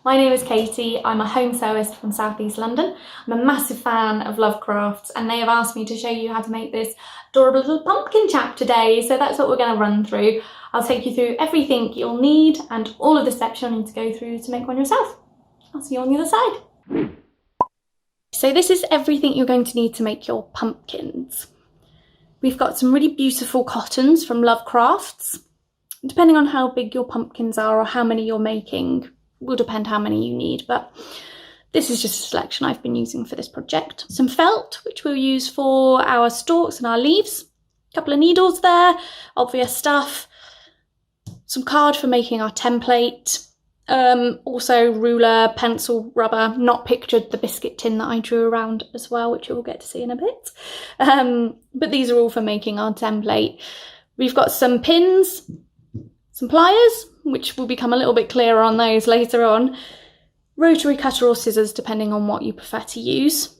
My name is Katie, I'm a home sewist from South East London. I'm a massive fan of Lovecrafts and they have asked me to show you how to make this adorable little pumpkin chap today, so that's what we're going to run through. I'll take you through everything you'll need and all of the steps you'll need to go through to make one yourself. I'll see you on the other side. So this is everything you're going to need to make your pumpkins. We've got some really beautiful cottons from Lovecrafts. Depending on how big your pumpkins are or how many you're making, will depend how many you need, but this is just a selection I've been using for this project. Some felt, which we'll use for our stalks and our leaves. A couple of needles there, obvious stuff. Some card for making our template. Also ruler, pencil, rubber, not pictured the biscuit tin that I drew around as well, which you'll get to see in a bit. But these are all for making our template. We've got some pins, some pliers, which will become a little bit clearer on those later on. Rotary cutter or scissors, depending on what you prefer to use.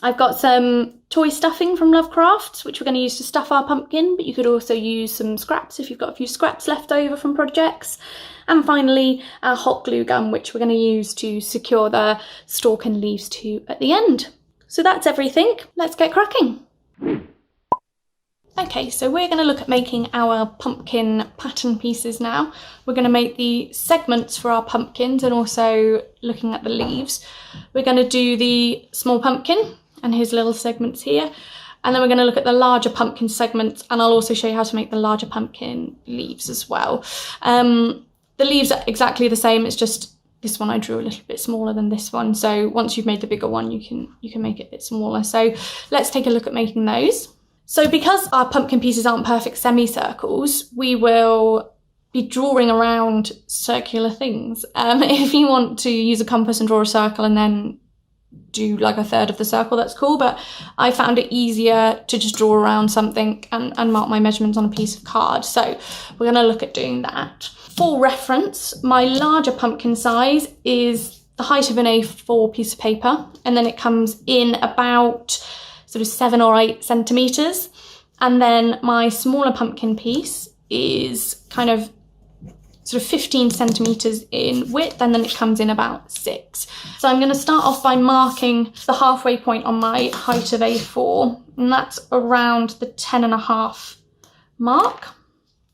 I've got some toy stuffing from Lovecrafts, which we're going to use to stuff our pumpkin, but you could also use some scraps if you've got a few scraps left over from projects. And finally, our hot glue gun, which we're going to use to secure the stalk and leaves to at the end. So that's everything. Let's get cracking. Okay, so we're going to look at making our pumpkin pattern pieces now. We're going to make the segments for our pumpkins and also looking at the leaves. We're going to do the small pumpkin and his little segments here. And then we're going to look at the larger pumpkin segments, and I'll also show you how to make the larger pumpkin leaves as well. The leaves are exactly the same, it's just this one I drew a little bit smaller than this one. So once you've made the bigger one, you can make it a bit smaller. So let's take a look at making those. So because our pumpkin pieces aren't perfect semicircles, we will be drawing around circular things. If you want to use a compass and draw a circle and then do like a third of the circle, that's cool, but I found it easier to just draw around something and mark my measurements on a piece of card. So we're going to look at doing that. For reference, my larger pumpkin size is the height of an A4 piece of paper, and then it comes in about sort of 7 or 8 centimetres. And then my smaller pumpkin piece is kind of sort of 15 centimetres in width, and then it comes in about 6. So I'm going to start off by marking the halfway point on my height of A4, and that's around the 10.5 mark,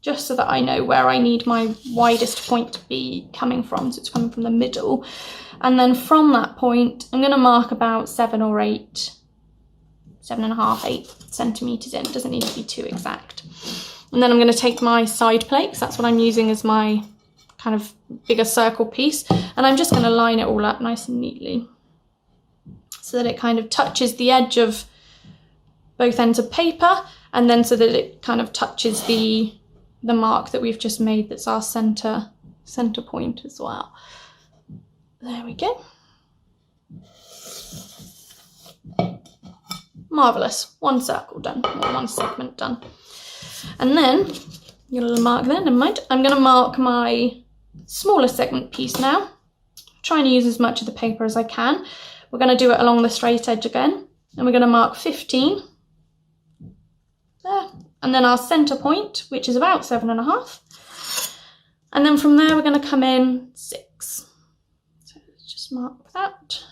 just so that I know where I need my widest point to be coming from. So it's coming from the middle. And then from that point, I'm going to mark about 7 or 8 7.5, 8 centimetres in. It doesn't need to be too exact. And then I'm going to take my side plate, because that's what I'm using as my kind of bigger circle piece, and I'm just going to line it all up nice and neatly so that it kind of touches the edge of both ends of paper, and then so that it kind of touches the mark that we've just made, that's our center point as well. There we go. Marvellous. One circle done, or one segment done. And then, your little mark there, never mind. I'm going to mark my smaller segment piece now. Trying to use as much of the paper as I can. We're going to do it along the straight edge again. And we're going to mark 15. There. And then our centre point, which is about 7.5. And then from there, we're going to come in 6. So let's just mark that.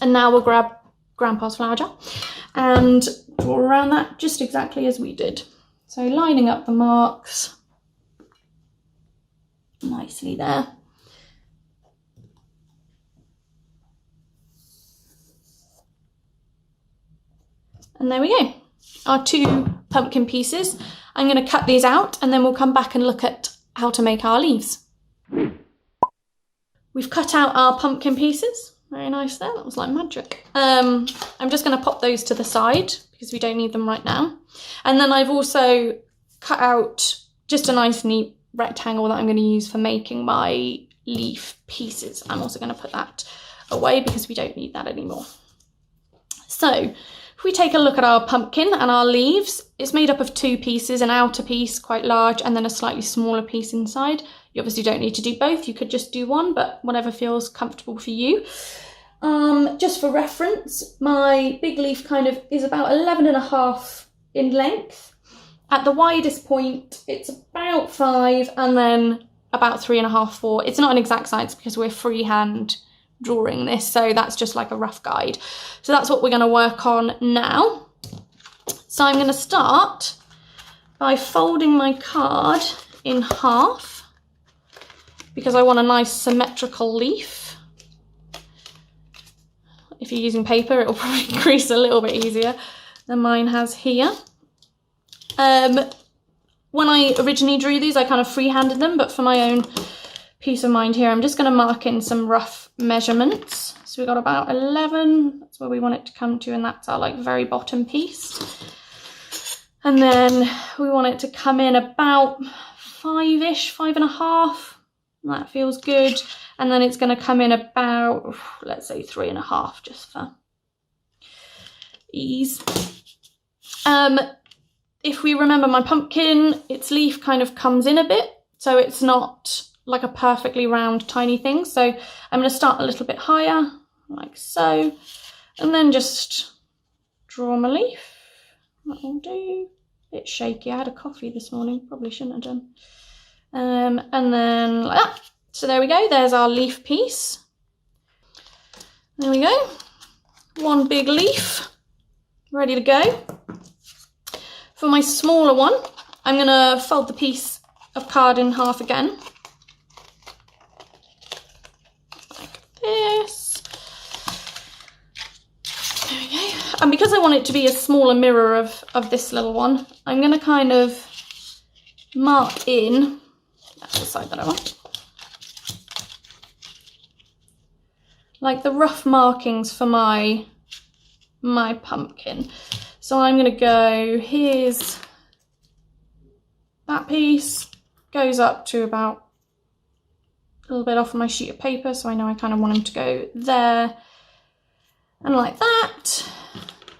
And now we'll grab Grandpa's flower jar and draw around that just exactly as we did. So lining up the marks nicely there. And there we go. Our 2 pumpkin pieces. I'm going to cut these out and then we'll come back and look at how to make our leaves. We've cut out our pumpkin pieces. Very nice there, that was like magic. I'm just going to pop those to the side because we don't need them right now. And then I've also cut out just a nice neat rectangle that I'm going to use for making my leaf pieces. I'm also going to put that away because we don't need that anymore. So if we take a look at our pumpkin and our leaves, it's made up of 2 pieces, an outer piece quite large and then a slightly smaller piece inside. You obviously don't need to do both, you could just do one, but whatever feels comfortable for you. Just for reference, my big leaf kind of is about 11.5 in length. At the widest point, it's about 5, and then about 3.5, 4. It's not an exact science because we're freehand drawing this, so that's just like a rough guide. So that's what we're going to work on now. So I'm going to start by folding my card in half because I want a nice symmetrical leaf. If you're using paper, it'll probably crease a little bit easier than mine has here. When I originally drew these, I kind of freehanded them, but for my own peace of mind here, I'm just going to mark in some rough measurements. So we've got about 11, that's where we want it to come to, and that's our like very bottom piece. And then we want it to come in about 5-ish, 5.5. That feels good. And then it's going to come in about, let's say 3.5, just for ease. If we remember my pumpkin, its leaf kind of comes in a bit, so it's not like a perfectly round tiny thing. So I'm going to start a little bit higher, like so, and then just draw my leaf. That will do. A bit shaky. I had a coffee this morning, probably shouldn't have done. And then like that. So there we go. There's our leaf piece. There we go. One big leaf, ready to go. For my smaller one, I'm going to fold the piece of card in half again. Like this. There we go. And because I want it to be a smaller mirror of this little one, I'm going to kind of mark in, that's the side that I want, like the rough markings for my pumpkin. So I'm going to go, here's that piece, goes up to about a little bit off of my sheet of paper, so I know I kind of want them to go there, and like that.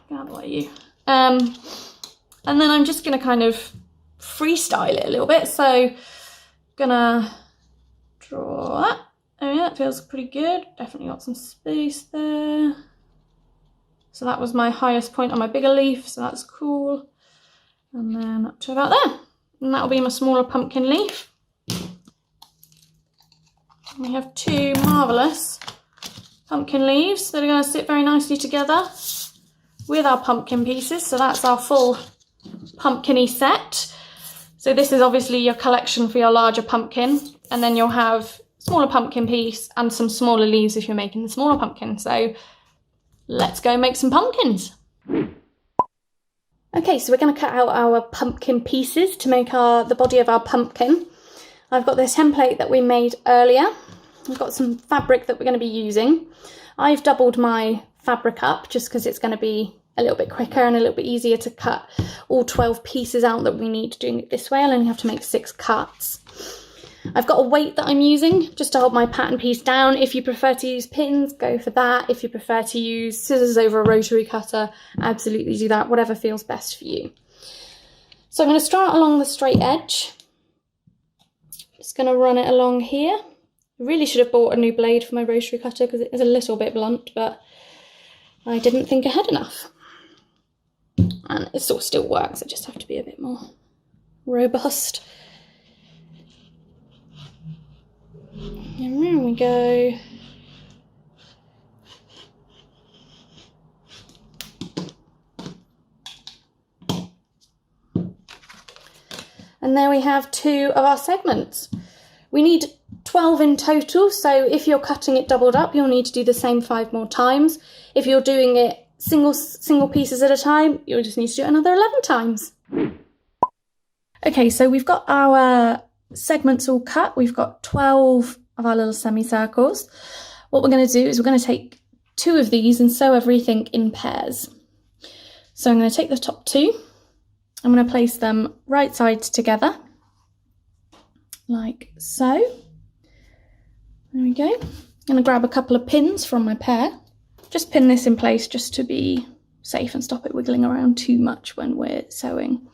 Get out of the way, you. And then I'm just going to kind of freestyle it a little bit, so gonna draw that. Oh yeah, it feels pretty good. Definitely got some space there. So that was my highest point on my bigger leaf, so that's cool. And then up to about there. And that'll be my smaller pumpkin leaf. We have two marvellous pumpkin leaves that are going to sit very nicely together with our pumpkin pieces. So that's our full pumpkin-y set. So this is obviously your collection for your larger pumpkin, and then you'll have smaller pumpkin piece and some smaller leaves if you're making the smaller pumpkin. So let's go make some pumpkins. Okay, so we're going to cut out our pumpkin pieces to make the body of our pumpkin. I've got this template that we made earlier. I've got some fabric that we're going to be using. I've doubled my fabric up just because it's going to be a little bit quicker and a little bit easier to cut all 12 pieces out that we need doing it this way. I'll only have to make 6 cuts. I've got a weight that I'm using just to hold my pattern piece down. If you prefer to use pins, go for that. If you prefer to use scissors over a rotary cutter, absolutely do that, whatever feels best for you. So I'm going to start along the straight edge. Just going to run it along here. I really should have bought a new blade for my rotary cutter because it is a little bit blunt, but I didn't think ahead enough. And it still works, I just have to be a bit more robust. And there we go. And there we have 2 of our segments. We need 12 in total, so if you're cutting it doubled up, you'll need to do the same 5 more times. If you're doing it single pieces at a time, you'll just need to do it another 11 times. Okay, so we've got our segments all cut. We've got 12 of our little semicircles. What we're going to do is we're going to take 2 of these and sew everything in pairs. So I'm going to take the top 2. I'm going to place them right sides together, like so. There we go. I'm going to grab a couple of pins from my pair. Just pin this in place just to be safe and stop it wiggling around too much when we're sewing.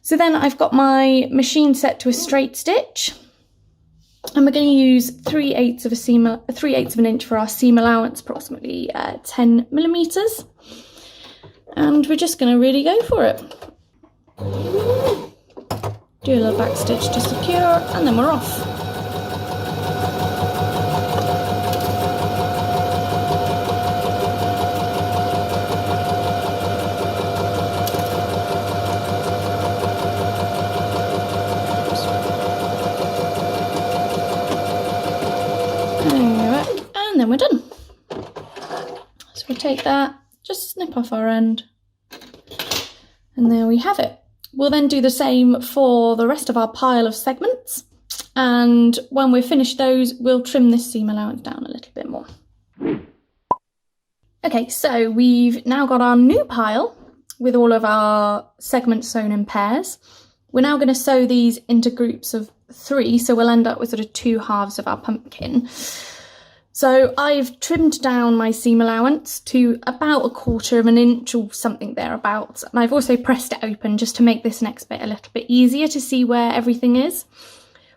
So then I've got my machine set to a straight stitch, and we're going to use 3/8 of an inch for our seam allowance, approximately 10 millimeters. And we're just going to really go for it. Do a little back stitch to secure, and then we're off. And then we're done. So we'll take that, just snip off our end, and there we have it. We'll then do the same for the rest of our pile of segments, and when we've finished those, we'll trim this seam allowance down a little bit more. Okay, so we've now got our new pile with all of our segments sewn in pairs. We're now going to sew these into groups of 3, so we'll end up with sort of 2 halves of our pumpkin. So I've trimmed down my seam allowance to about 1/4 of an inch or something thereabouts, and I've also pressed it open just to make this next bit a little bit easier to see where everything is.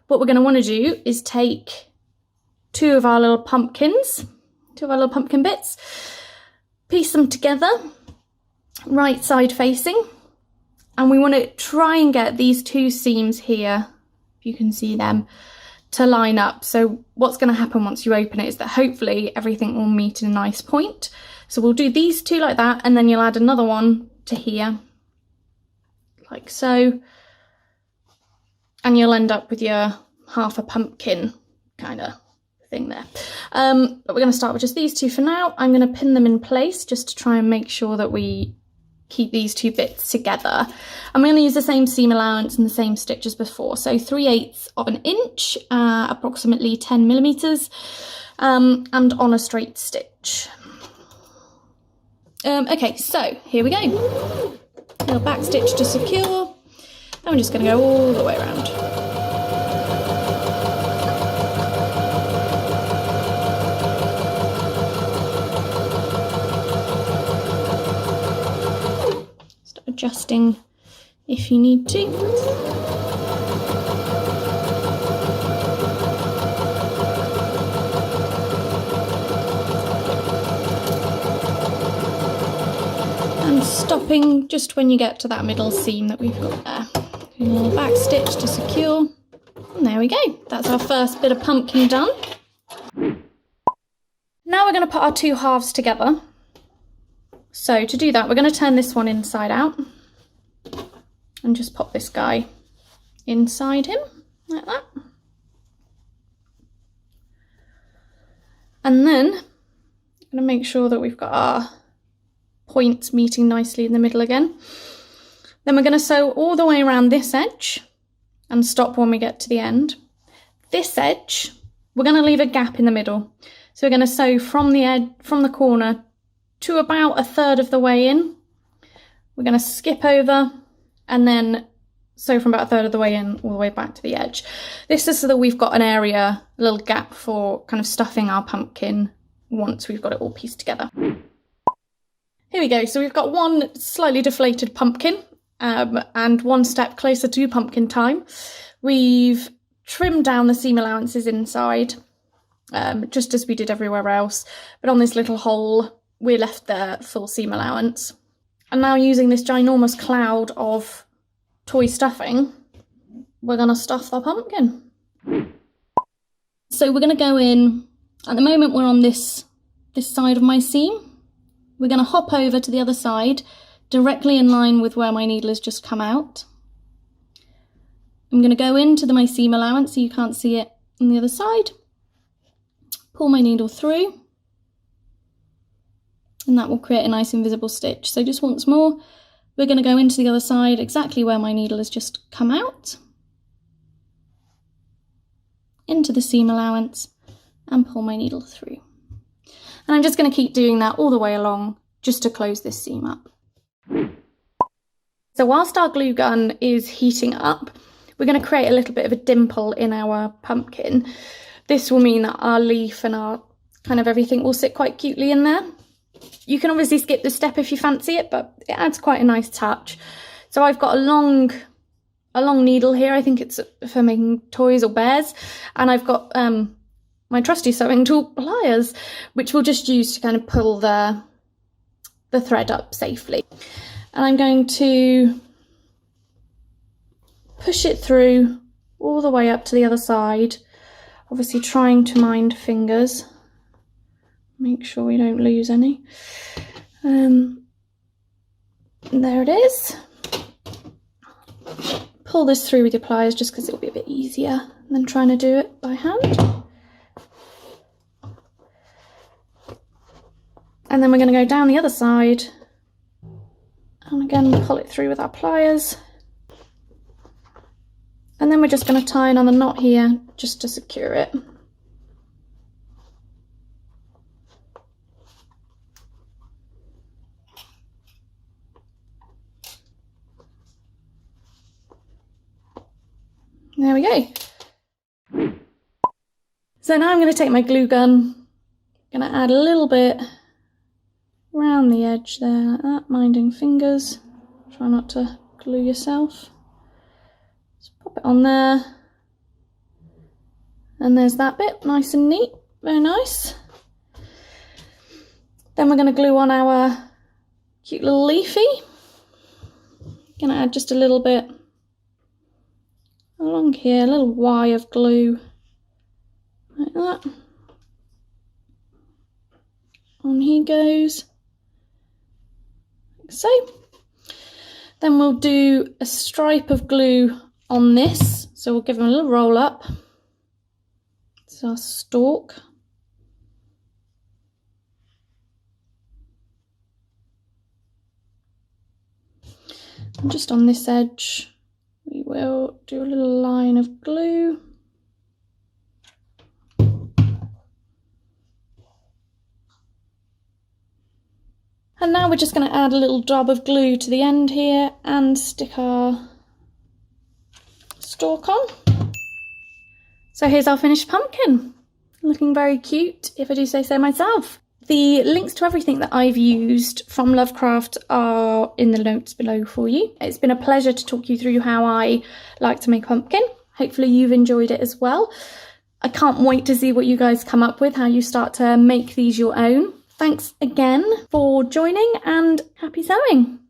What we're going to want to do is take 2 of our little pumpkins, 2 of our little pumpkin bits, piece them together, right side facing, and we want to try and get these 2 seams here, if you can see them, to line up. So what's going to happen once you open it is that hopefully everything will meet in a nice point. So we'll do these 2 like that, and then you'll add another one to here, like so, and you'll end up with your half a pumpkin kind of thing there. But we're going to start with just these 2 for now. I'm going to pin them in place just to try and make sure that we keep these 2 bits together. I'm going to use the same seam allowance and the same stitch as before, so 3/8 of an inch, approximately 10 millimeters, and on a straight stitch. Okay, so here we go. Little back stitch to secure, and we're just going to go all the way around. Adjusting if you need to. And stopping just when you get to that middle seam that we've got there. A little back stitch to secure. And there we go. That's our first bit of pumpkin done. Now we're going to put our 2 halves together. So to do that, we're going to turn this one inside out and just pop this guy inside him, like that. And then I'm going to make sure that we've got our points meeting nicely in the middle again. Then we're going to sew all the way around this edge and stop when we get to the end. This edge, we're going to leave a gap in the middle. So we're going to sew from the edge, from the corner to about 1/3 of the way in. We're going to skip over and then sew from about 1/3 of the way in all the way back to the edge. This is so that we've got an area, a little gap for kind of stuffing our pumpkin once we've got it all pieced together. Here we go, so we've got one slightly deflated pumpkin and one step closer to pumpkin time. We've trimmed down the seam allowances inside, just as we did everywhere else, but on this little hole we left the full seam allowance. And now using this ginormous cloud of toy stuffing, we're going to stuff the pumpkin. So we're going to go in, at the moment we're on this side of my seam. We're going to hop over to the other side, directly in line with where my needle has just come out. I'm going to go into my seam allowance so you can't see it on the other side. Pull my needle through, and that will create a nice invisible stitch. So just once more, we're going to go into the other side exactly where my needle has just come out, into the seam allowance, and pull my needle through. And I'm just going to keep doing that all the way along just to close this seam up. So whilst our glue gun is heating up, we're going to create a little bit of a dimple in our pumpkin. This will mean that our leaf and our kind of everything will sit quite cutely in there. You can obviously skip this step if you fancy it, but it adds quite a nice touch. So I've got a long needle here. I think it's for making toys or bears. And I've got my trusty sewing tool, pliers, which we'll just use to kind of pull the thread up safely. And I'm going to push it through all the way up to the other side, obviously trying to mind fingers, make sure we don't lose any. There it is. Pull this through with your pliers just because it'll be a bit easier than trying to do it by hand. And then we're going to go down the other side and again pull it through with our pliers. And then we're just going to tie another knot here just to secure it. There we go. So now I'm going to take my glue gun, I'm going to add a little bit around the edge there like that, minding fingers. Try not to glue yourself. Just pop it on there. And there's that bit, nice and neat, very nice. Then we're going to glue on our cute little leafy. Going to add just a little bit along here, a little Y of glue, like that. On he goes, like so. Then we'll do a stripe of glue on this, so we'll give him a little roll up. It's our stalk. And just on this edge, we will do a little line of glue. And now we're just going to add a little dab of glue to the end here and stick our stalk on. So here's our finished pumpkin. Looking very cute, if I do say so myself. The links to everything that I've used from Lovecraft are in the notes below for you. It's been a pleasure to talk you through how I like to make a pumpkin. Hopefully you've enjoyed it as well. I can't wait to see what you guys come up with, how you start to make these your own. Thanks again for joining and happy sewing!